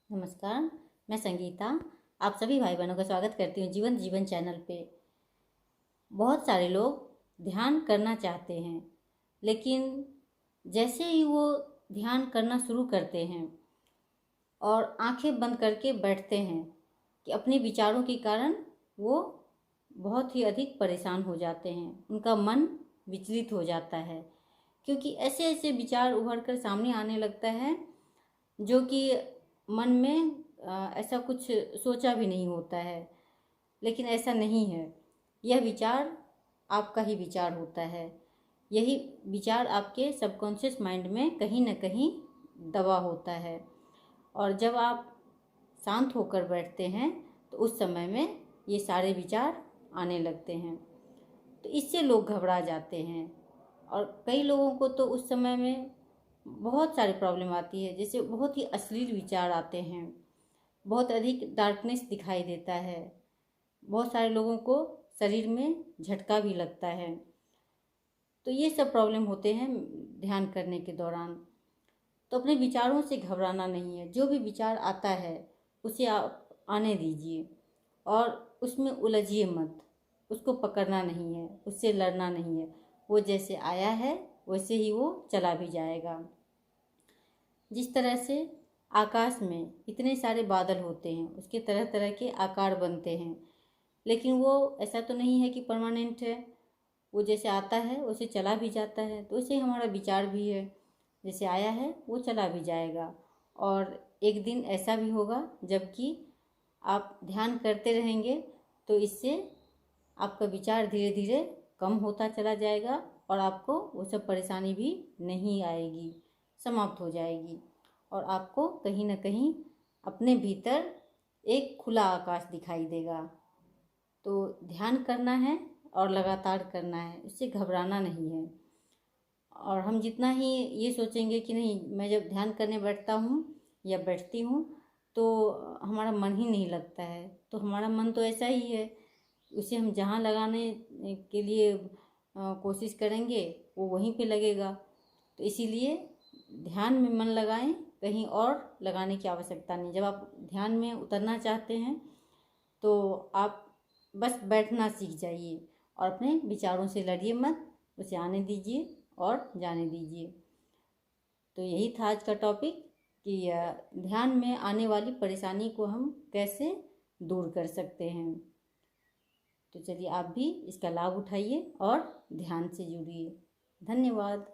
नमस्कार। मैं संगीता आप सभी भाई बहनों का स्वागत करती हूँ जीवन चैनल पे। बहुत सारे लोग ध्यान करना चाहते हैं, लेकिन जैसे ही वो ध्यान करना शुरू करते हैं और आंखें बंद करके बैठते हैं कि अपने विचारों के कारण वो बहुत ही अधिक परेशान हो जाते हैं। उनका मन विचलित हो जाता है, क्योंकि ऐसे ऐसे विचार उभर कर सामने आने लगता है जो कि मन में ऐसा कुछ सोचा भी नहीं होता है। लेकिन ऐसा नहीं है, यह विचार आपका ही विचार होता है। यही विचार आपके सबकॉन्शियस माइंड में कहीं ना कहीं दबा होता है। और जब आप शांत होकर बैठते हैं तो उस समय में ये सारे विचार आने लगते हैं। तो इससे लोग घबरा जाते हैं और कई लोगों को तो उस समय में बहुत सारी प्रॉब्लम आती है। जैसे बहुत ही अश्लील विचार आते हैं, बहुत अधिक डार्कनेस दिखाई देता है, बहुत सारे लोगों को शरीर में झटका भी लगता है। तो ये सब प्रॉब्लम होते हैं ध्यान करने के दौरान। तो अपने विचारों से घबराना नहीं है। जो भी विचार आता है उसे आप आने दीजिए और उसमें उलझिए मत। उसको पकड़ना नहीं है, उससे लड़ना नहीं है। वो जैसे आया है वैसे ही वो चला भी जाएगा। जिस तरह से आकाश में इतने सारे बादल होते हैं, उसके तरह तरह के आकार बनते हैं, लेकिन वो ऐसा तो नहीं है कि परमानेंट है। वो जैसे आता है वैसे चला भी जाता है। तो वैसे हमारा विचार भी है, जैसे आया है वो चला भी जाएगा। और एक दिन ऐसा भी होगा जबकि आप ध्यान करते रहेंगे तो इससे आपका विचार धीरे धीरे कम होता चला जाएगा और आपको वो सब परेशानी भी नहीं आएगी, समाप्त हो जाएगी। और आपको कहीं ना कहीं अपने भीतर एक खुला आकाश दिखाई देगा। तो ध्यान करना है और लगातार करना है, इससे घबराना नहीं है। और हम जितना ही ये सोचेंगे कि नहीं, मैं जब ध्यान करने बैठता हूँ या बैठती हूँ तो हमारा मन ही नहीं लगता है, तो हमारा मन तो ऐसा ही है। उसे हम जहाँ लगाने के लिए कोशिश करेंगे वो वहीं पे लगेगा। तो इसीलिए ध्यान में मन लगाएं, कहीं और लगाने की आवश्यकता नहीं। जब आप ध्यान में उतरना चाहते हैं तो आप बस बैठना सीख जाइए और अपने विचारों से लड़िए मत, उसे आने दीजिए और जाने दीजिए। तो यही था आज का टॉपिक कि ध्यान में आने वाली परेशानी को हम कैसे दूर कर सकते हैं। तो चलिए आप भी इसका लाभ उठाइए और ध्यान से जुड़िए। धन्यवाद।